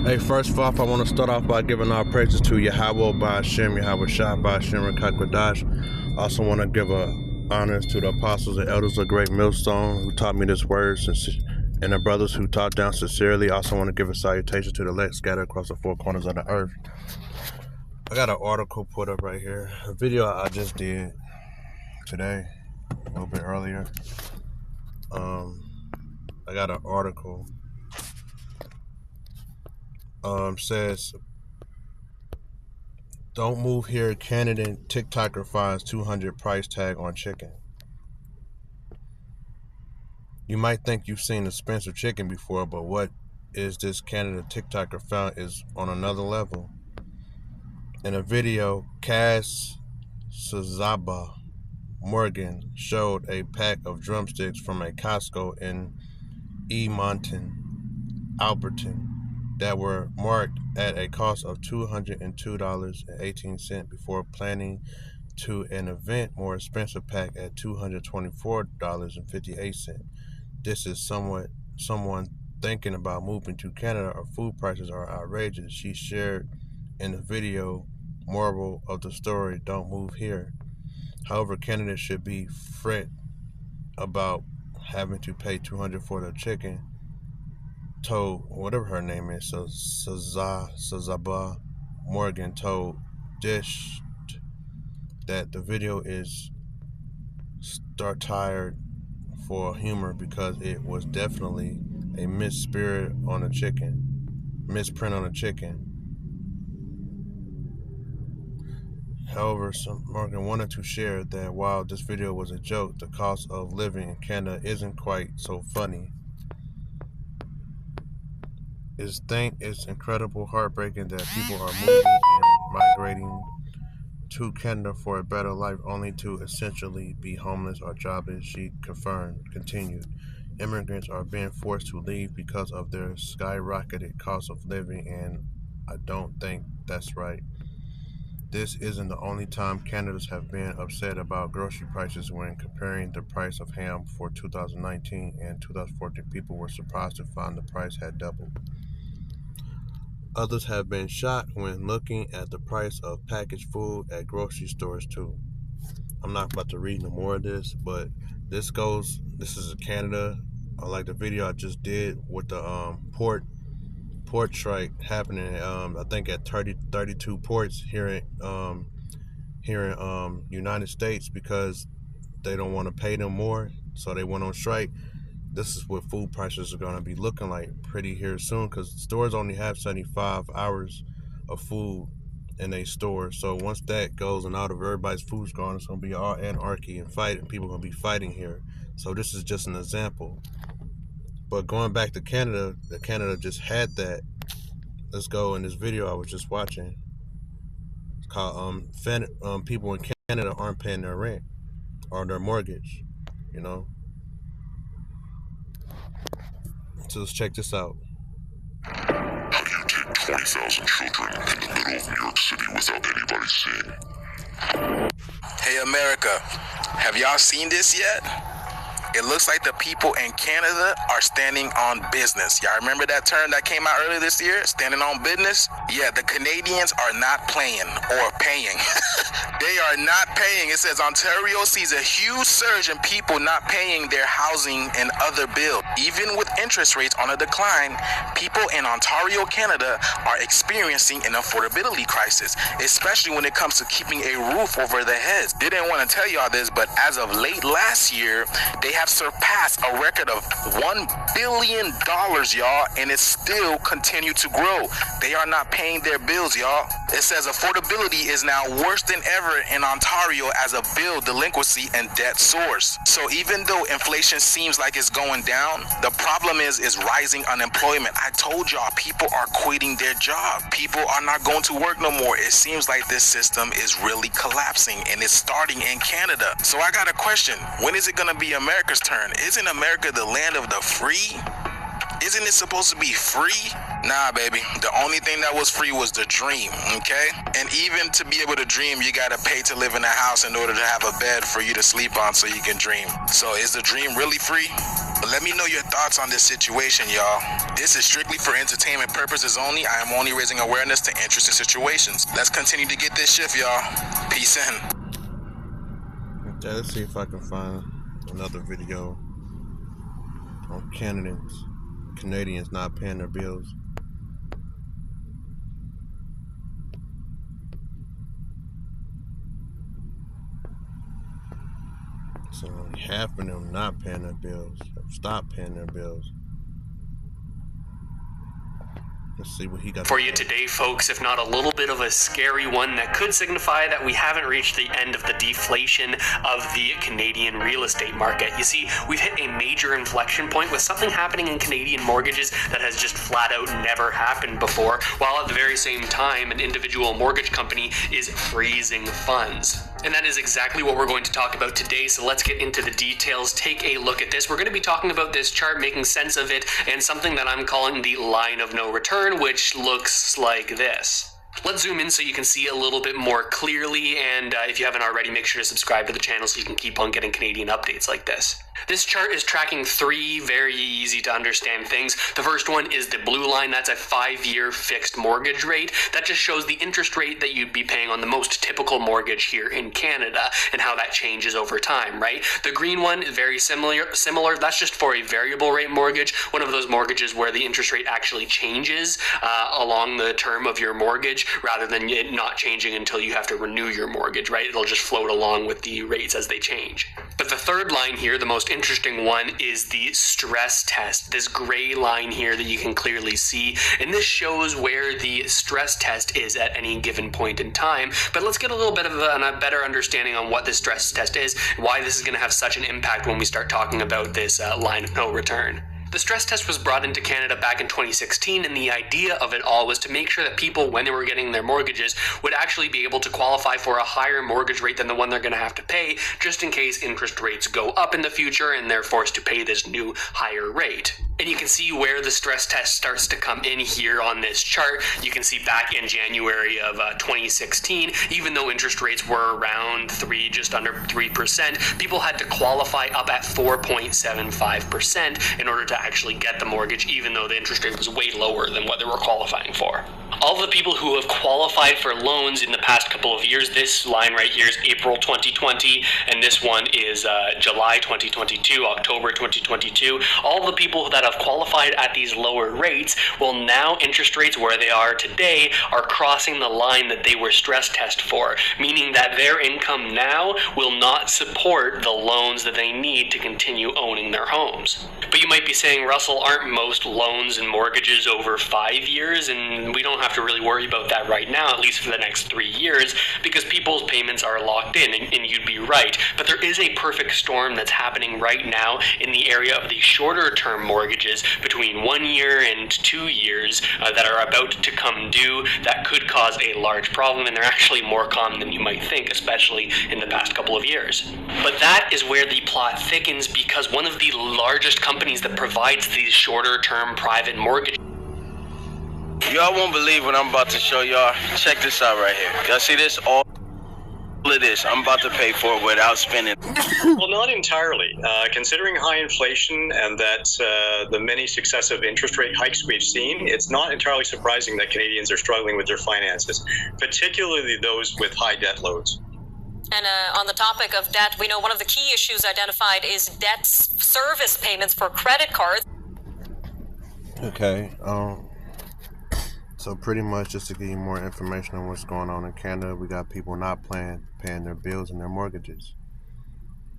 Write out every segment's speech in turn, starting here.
Hey, first off, I want to start off by giving our praises to Yahweh Ba'ashem, Yahweh Shah Ba'ashem, Rakakwadash. Also want to give honors to the apostles and elders of Great Millstone who taught me this word, and the brothers who taught down sincerely. Also want to give a salutation to the elect scattered across the four corners of the earth. I got an article put up right here, a video I just did today, a little bit earlier. I got an article. Says, don't move here, Canada TikToker finds 200 price tag on chicken. You might think you've seen expensive chicken before, but what is this Canada TikToker found is on another level. In a video, Cass Sazaba Morgan showed a pack of drumsticks from a Costco in Edmonton, Alberta, that were marked at a cost of $202.18 before planning to an event more expensive pack at $224.58. This is someone thinking about moving to Canada or food prices are outrageous. She shared in the video, moral of the story, don't move here. However, Canada should be fret about having to pay $200 for the chicken. Told whatever her name is, Sazaba Morgan told Dish that the video is tired for humor because it was definitely a misprint on a chicken. However, Morgan wanted to share that while this video was a joke, the cost of living in Canada isn't quite so funny. It's incredible, heartbreaking that people are moving and migrating to Canada for a better life only to essentially be homeless or jobless, she continued. Immigrants are being forced to leave because of their skyrocketed cost of living, and I don't think that's right. This isn't the only time Canadians have been upset about grocery prices. When comparing the price of ham for 2019 and 2014, people were surprised to find the price had doubled. Others have been shocked when looking at the price of packaged food at grocery stores too. I'm not about to read no more of this, but this is Canada. I like the video I just did with the port strike happening. I think at 32 ports here in United States because they don't want to pay them more, so they went on strike. This is what food prices are going to be looking like pretty here soon, because stores only have 75 hours of food in a store. So once that goes and out of everybody's food's gone, it's going to be all anarchy and fighting. People are going to be fighting here. So this is just an example. But going back to Canada, Canada just had that. Let's go in this video I was just watching. It's called people in Canada aren't paying their rent or their mortgage, you know. So let's check this out. How do you take 20,000 children in the middle of New York City without anybody seeing? Hey America, have y'all seen this yet? It looks like the people in Canada are standing on business. Y'all remember that term that came out earlier this year? Standing on business? Yeah, the Canadians are not playing or paying. They are not paying. It says Ontario sees a huge surge in people not paying their housing and other bills. Even with interest rates on a decline, people in Ontario, Canada are experiencing an affordability crisis, especially when it comes to keeping a roof over their heads. Didn't want to tell y'all this, but as of late last year, they have surpassed a record of $1 billion, y'all, and it still continue to grow. They are not paying their bills, y'all. It says affordability is now worse than ever in Ontario as a bill delinquency and debt source. So even though inflation seems like it's going down, the problem is rising unemployment. I told y'all, people are quitting their job. People are not going to work no more. It seems like this system is really collapsing, and it's starting in Canada. So I got a question. When is it going to be America's turn? Isn't America the land of the free? Isn't it supposed to be free? Nah, baby. The only thing that was free was the dream, okay? And even to be able to dream, you gotta pay to live in a house in order to have a bed for you to sleep on so you can dream. So is the dream really free? But let me know your thoughts on this situation, y'all. This is strictly for entertainment purposes only. I am only raising awareness to interesting situations. Let's continue to get this shift, y'all. Peace in. Okay, let's see if I can find another video on Canadians not paying their bills. So only half of them not paying their bills, stop paying their bills. Let's see what he got for you today, folks, if not a little bit of a scary one that could signify that we haven't reached the end of the deflation of the Canadian real estate market. You see, we've hit a major inflection point with something happening in Canadian mortgages that has just flat out never happened before, while at the very same time, an individual mortgage company is freezing funds. And that is exactly what we're going to talk about today, so let's get into the details. Take a look at this. We're going to be talking about this chart, making sense of it, and something that I'm calling the line of no return, which looks like this. Let's zoom in so you can see a little bit more clearly, and if you haven't already, make sure to subscribe to the channel so you can keep on getting Canadian updates like this. This chart is tracking three very easy to understand things. The first one is the blue line. That's a 5-year fixed mortgage rate. That just shows the interest rate that you'd be paying on the most typical mortgage here in Canada and how that changes over time, right? The green one is very similar. That's just for a variable rate mortgage, one of those mortgages where the interest rate actually changes along the term of your mortgage rather than it not changing until you have to renew your mortgage, right? It'll just float along with the rates as they change. But the third line here, the most interesting one, is the stress test. This gray line here that you can clearly see, and this shows where the stress test is at any given point in time. But let's get a little bit of a better understanding on what this stress test is, why this is going to have such an impact when we start talking about this line of no return. The stress test was brought into Canada back in 2016, and the idea of it all was to make sure that people, when they were getting their mortgages, would actually be able to qualify for a higher mortgage rate than the one they're going to have to pay, just in case interest rates go up in the future and they're forced to pay this new higher rate. And you can see where the stress test starts to come in here on this chart. You can see back in January of 2016, even though interest rates were around just under 3%, people had to qualify up at 4.75% in order to actually get the mortgage, even though the interest rate was way lower than what they were qualifying for. All the people who have qualified for loans in the past couple of years, this line right here is April 2020, and this one is July 2022, October 2022. All the people that have qualified at these lower rates, well, now interest rates where they are today are crossing the line that they were stress tested for, meaning that their income now will not support the loans that they need to continue owning their homes. But you might be saying, Russell, aren't most loans and mortgages over 5 years, and we don't have to really worry about that right now, at least for the next 3 years, because people's payments are locked in, and you'd be right. But there is a perfect storm that's happening right now in the area of the shorter term mortgages between 1 year and 2 years that are about to come due that could cause a large problem, and they're actually more common than you might think, especially in the past couple of years. But that is where the plot thickens, because one of the largest companies that provides these shorter term private mortgages. Y'all won't believe what I'm about to show y'all. Check this out right here. Y'all see this? All of this I'm about to pay for without spending. Well, not entirely. Considering high inflation and that the many successive interest rate hikes we've seen, it's not entirely surprising that Canadians are struggling with their finances, particularly those with high debt loads. And on the topic of debt, we know one of the key issues identified is debt service payments for credit cards. Okay, so pretty much just to give you more information on what's going on in Canada, we got people not paying their bills and their mortgages.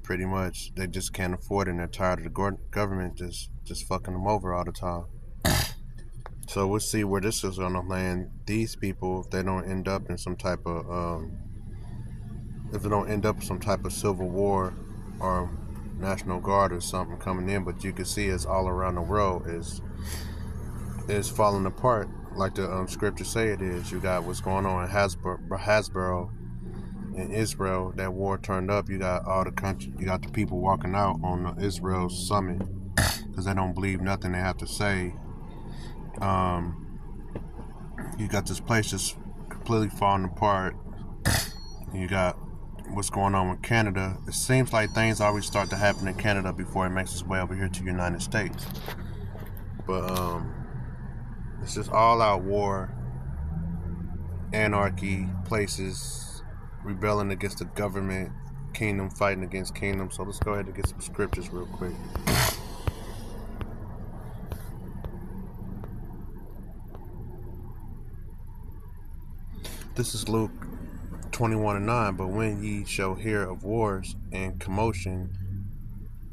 Pretty much, they just can't afford it, and they're tired of the government just fucking them over all the time. So we'll see where this is going to land. These people, if they don't end up in some type of civil war or National Guard or something coming in, but you can see it's all around the world is falling apart, like the scriptures say it is. You got what's going on in Hasbro in Israel. That war turned up. You got all the country. You got the people walking out on the Israel summit because they don't believe nothing they have to say. You got this place just completely falling apart. You got what's going on with Canada, it seems like things always start to happen in Canada before it makes its way over here to the United States. But it's just all-out war, anarchy, places rebelling against the government, kingdom fighting against kingdom. So let's go ahead and get some scriptures real quick. This is Luke 21:9. But when ye shall hear of wars and commotion,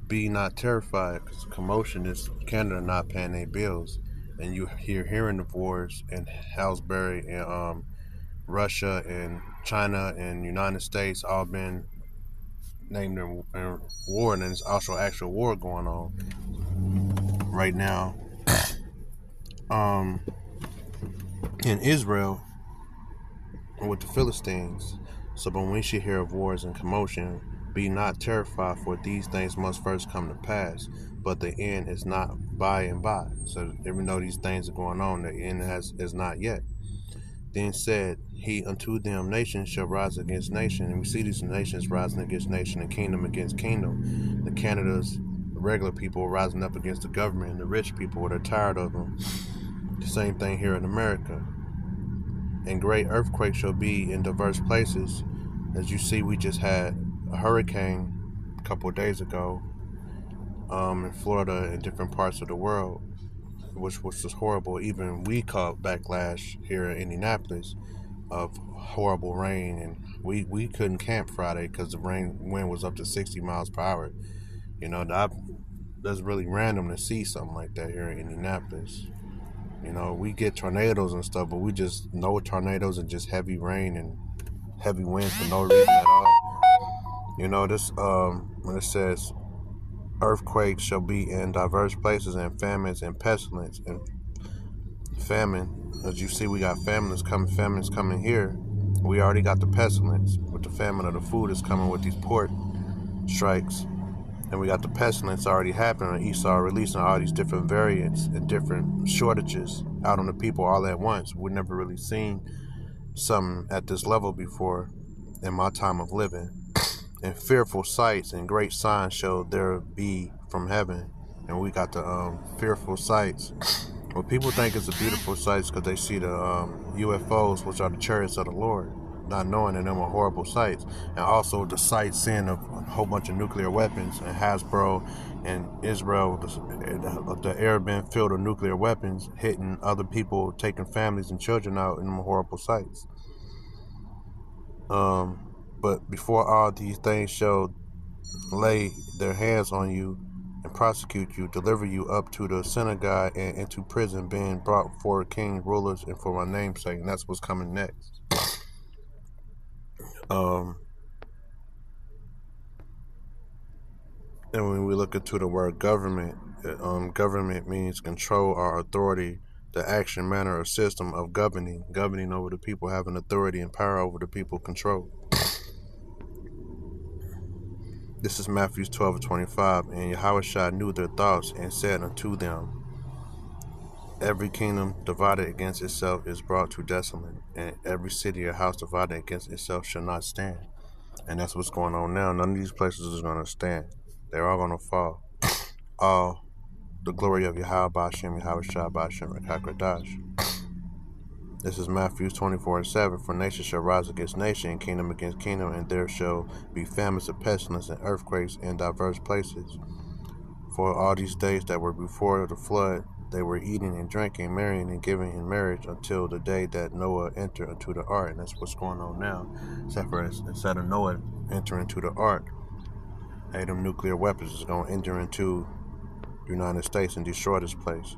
be not terrified. Because commotion is Canada not paying their bills. And you hearing of wars in Halsbury and Russia and China and United States all been named in war, and there's also actual war going on right now in Israel with the Philistines. So but when she hear of wars and commotion, be not terrified, for these things must first come to pass, but the end is not by and by. So even though these things are going on, the end is not yet. Then said he unto them, nation shall rise against nation. And we see these nations rising against nation and kingdom against kingdom. The Canada's regular people rising up against the government, and the rich people are tired of them. The same thing here in America. And great earthquakes shall be in diverse places. As you see, we just had a hurricane a couple of days ago in Florida and different parts of the world, which was horrible. Even we caught backlash here in Indianapolis of horrible rain, and we couldn't camp Friday because the wind was up to 60 miles per hour. You know, that's really random to see something like that here in Indianapolis. You know, we get tornadoes and stuff, but we just know tornadoes and just heavy rain and heavy winds for no reason at all. You know, this when it says earthquakes shall be in diverse places, and famines and pestilence. And famine, as you see, we got famines coming here. We already got the pestilence with the famine of the food is coming with these port strikes. And we got the pestilence already happening. Esau releasing all these different variants and different shortages out on the people all at once. We've never really seen something at this level before in my time of living. And fearful sights and great signs shall there be from heaven. And we got the fearful sights. Well, people think it's a beautiful sights because they see the UFOs, which are the chariots of the Lord, not knowing that them are horrible sights. And also the sight seeing of a whole bunch of nuclear weapons, and Hasbro and Israel, the air been filled with nuclear weapons, hitting other people, taking families and children out in them horrible sights. But before all these things shall lay their hands on you and prosecute you, deliver you up to the synagogue and into prison, being brought before kings, rulers, and for my name's sake. And that's what's coming next. And when we look into the word government, government means control or authority, the action, manner, or system of governing over the people, having authority and power over the people, control. This is Matthew 12:25. And Yahushua knew their thoughts and said unto them, every kingdom divided against itself is brought to desolate, and every city or house divided against itself shall not stand. And that's what's going on now. None of these places is going to stand. They're all going to fall. All the glory of Yahweh B'Hashem, Yahushua B'Hashem, Rekakradash. This is Matthew 24:7. For nation shall rise against nation, and kingdom against kingdom, and there shall be famines and pestilence and earthquakes in diverse places. For all these days that were before the flood, they were eating and drinking, marrying and giving in marriage, until the day that Noah entered into the ark. And that's what's going on now. Except for instead of Noah entering into the ark, hey, them nuclear weapons is going to enter into the United States and destroy this place.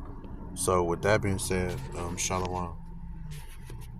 So with that being said, Shalom.